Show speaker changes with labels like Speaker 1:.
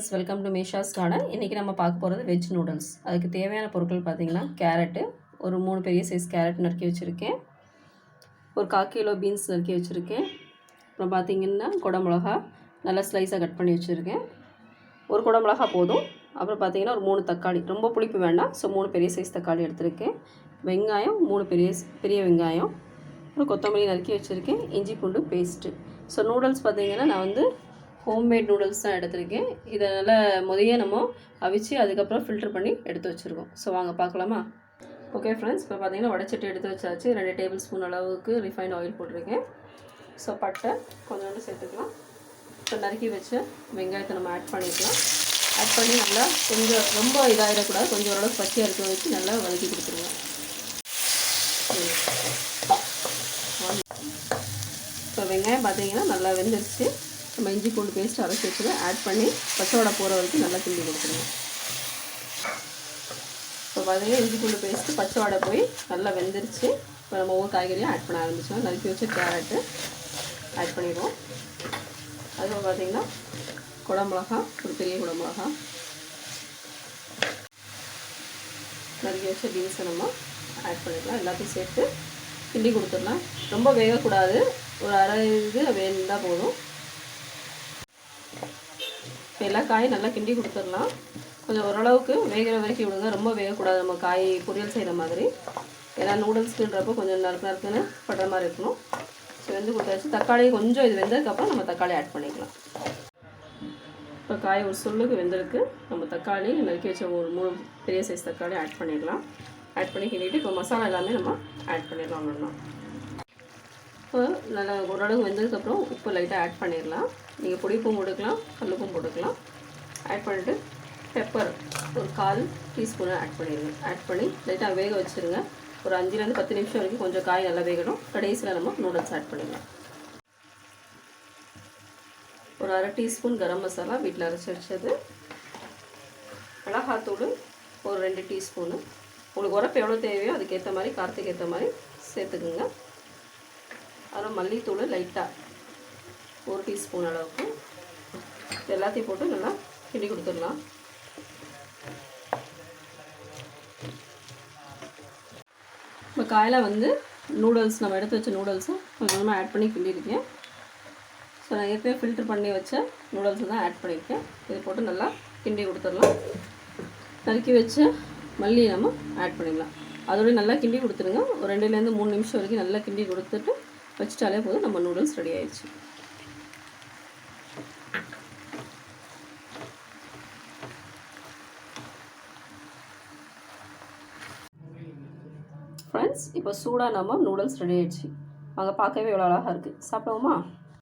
Speaker 1: Friends, welcome to Meesha's garden. இன்றைக்கி நம்ம பார்க்க போகிறது வெஜ் நூடுல்ஸ். அதுக்கு தேவையான பொருட்கள் பார்த்திங்கன்னா கேரட்டு, ஒரு 3 பெரிய சைஸ் கேரட் நறுக்கி வச்சுருக்கேன். ஒரு 1/4 கிலோ பீன்ஸ் நறுக்கி வச்சுருக்கேன். அப்புறம் பார்த்திங்கன்னா குடமிளகா நல்லா ஸ்லைஸாக கட் பண்ணி வச்சுருக்கேன். ஒரு குடமிளகா போதும். அப்புறம் பார்த்திங்கன்னா ஒரு 3 தக்காளி, ரொம்ப புளிப்பு வேண்டாம். ஸோ 3 பெரிய சைஸ் தக்காளி எடுத்திருக்கேன். வெங்காயம் 3 பெரிய வெங்காயம். அப்புறம் கொத்தமல்லி நறுக்கி வச்சுருக்கேன். இஞ்சி பூண்டு பேஸ்ட்டு. ஸோ நூடுல்ஸ் பார்த்திங்கன்னா நான் வந்து ஹோம்மேட் நூடுல்ஸ் தான் எடுத்திருக்கேன். இதை நல்லா முதல்ல நம்ம அவிச்சு அதுக்கப்புறம் ஃபில்டர் பண்ணி எடுத்து வச்சுருக்கோம். ஸோ வாங்க பார்க்கலாமா? ஓகே ஃப்ரெண்ட்ஸ், இப்போ பார்த்தீங்கன்னா வடைச்சட்டி எடுத்து வச்சாச்சு. 2 டேபிள் ஸ்பூன் அளவுக்கு ரிஃபைண்ட் ஆயில் போட்டிருக்கேன். ஸோ பட்டை கொஞ்சோண்டு சேர்த்துக்கலாம். இப்போ நறுக்கி வச்ச வெங்காயத்தை நம்ம ஆட் பண்ணிக்கலாம். ஆட் பண்ணி நல்லா கொஞ்சம் ரொம்ப இதாகிடக்கூடாது, கொஞ்சம் ஓரளவுக்கு பச்சையாக இருக்க வச்சு நல்லா வதக்கி கொடுத்துருங்க. இப்போ வெங்காயம் பார்த்தீங்கன்னா நல்லா வெந்துருச்சு. நம்ம இஞ்சி பூண்டு பேஸ்ட் அரைச்சி வச்சு ஆட் பண்ணி பச்சையோட போகிற வரைக்கும் நல்லா கிண்டி கொடுத்துருங்க. இப்போ பார்த்தீங்கன்னா இஞ்சி பூண்டு பேஸ்ட்டு பச்சையோட போய் நல்லா வெந்துருச்சு. இப்போ நம்ம ஒவ்வொரு காய்கறியும் ஆட் பண்ண ஆரம்பிச்சோம். நறுக்கி வச்ச கேரட்டு ஆட் பண்ணிடுவோம். அதுக்கப்புறம் பார்த்திங்கன்னா குடமிளகா, ஒரு பெரிய குடமிளகா, நறுக்கி வச்ச பீன்ஸை நம்ம ஆட் பண்ணிக்கலாம். எல்லாத்தையும் சேர்த்து கிண்டி கொடுத்துடலாம். ரொம்ப வேகக்கூடாது, ஒரு அரை இது வேணுந்தால் போதும். இப்போ எல்லா காயும் நல்லா கிண்டி கொடுத்துடலாம். கொஞ்சம் ஓரளவுக்கு வேகிற வரைக்கும் விடுங்க, ரொம்ப வேகக்கூடாது. நம்ம காய் பொரியல் செய்கிற மாதிரி, ஏன்னா நூடுல்ஸ்க்குன்றப்போ கொஞ்சம் நறுக்குன்னு படுற மாதிரி இருக்கணும். ஸோ வெந்து கொடுத்தாச்சு. தக்காளி கொஞ்சம் இது வெந்ததுக்கப்புறம் நம்ம தக்காளி ஆட் பண்ணிக்கலாம். இப்போ காய் ஒரு சொல்லுக்கு வெந்திருக்கு. நம்ம தக்காளி நறுக்கி வச்ச ஒரு 3 பெரிய சைஸ் தக்காளி ஆட் பண்ணிடலாம். ஆட் பண்ணி கிண்டிட்டு இப்போ மசாலா எல்லாமே நம்ம ஆட் பண்ணிடலாம். ஒன்றுனா இப்போ நல்லா ஓரளவுக்கு வெந்ததுக்கப்புறம் உப்பு லைட்டாக ஆட் பண்ணிடலாம். நீங்கள் பொடிப்பும் போட்டுக்கலாம், கல்லுப்பும் போட்டுக்கலாம். ஆட் பண்ணிவிட்டு பெப்பர் ஒரு 1/4 டீஸ்பூனை ஆட் பண்ணிடுங்க. ஆட் பண்ணி லைட்டாக வேக வச்சுருங்க. ஒரு 5லேருந்து 10 நிமிஷம் வரைக்கும் கொஞ்சம் காய் நல்லா வேகணும். கடைசியில் நம்ம நூடுல்ஸ் ஆட் பண்ணிடலாம். ஒரு அரை டீஸ்பூன் கரம் மசாலா வீட்டில் அரைச்சி வச்சது, மிளகாத்தூள் ஒரு 2 டீஸ்பூனு. உங்களுக்கு உரப்பு எவ்வளோ தேவையோ அதுக்கேற்ற மாதிரி, காரத்துக்கு ஏற்ற மாதிரி சேர்த்துக்குங்க. அப்புறம் மல்லித்தூள் லைட்டாக 1 டீஸ்பூன் அளவுக்கு. எல்லாத்தையும் போட்டு நல்லா கிண்டி கொடுத்துடலாம். இப்போ காயில் வந்து நூடுல்ஸ் நம்ம எடுத்து வச்ச நூடுல்ஸை கொஞ்சமாக ஆட் பண்ணி கிண்டியிருக்கேன். ஸோ நான் ஏற்கனவே ஃபில்டர் பண்ணி வச்ச நூடுல்ஸை தான் ஆட் பண்ணியிருக்கேன். இதை போட்டு நல்லா கிண்டி கொடுத்துடலாம். நறுக்கி வச்ச மல்லி நம்ம ஆட் பண்ணிடலாம். அதோடய நல்லா கிண்டி கொடுத்துருங்க. ஒரு 2லேருந்து 3 நிமிஷம் வரைக்கும் நல்லா கிண்டி கொடுத்துட்டு வச்சுட்டாலே போதும், நம்ம நூடுல்ஸ் ரெடி ஆயிடுச்சு. ஃப்ரெண்ட்ஸ், இப்போ சூடாக நம்ம நூடுல்ஸ் ரெடி ஆயிடுச்சு. வாங்க, பார்க்கவே எவ்வளோ அழகாக இருக்குது. சாப்பிடுவோமா?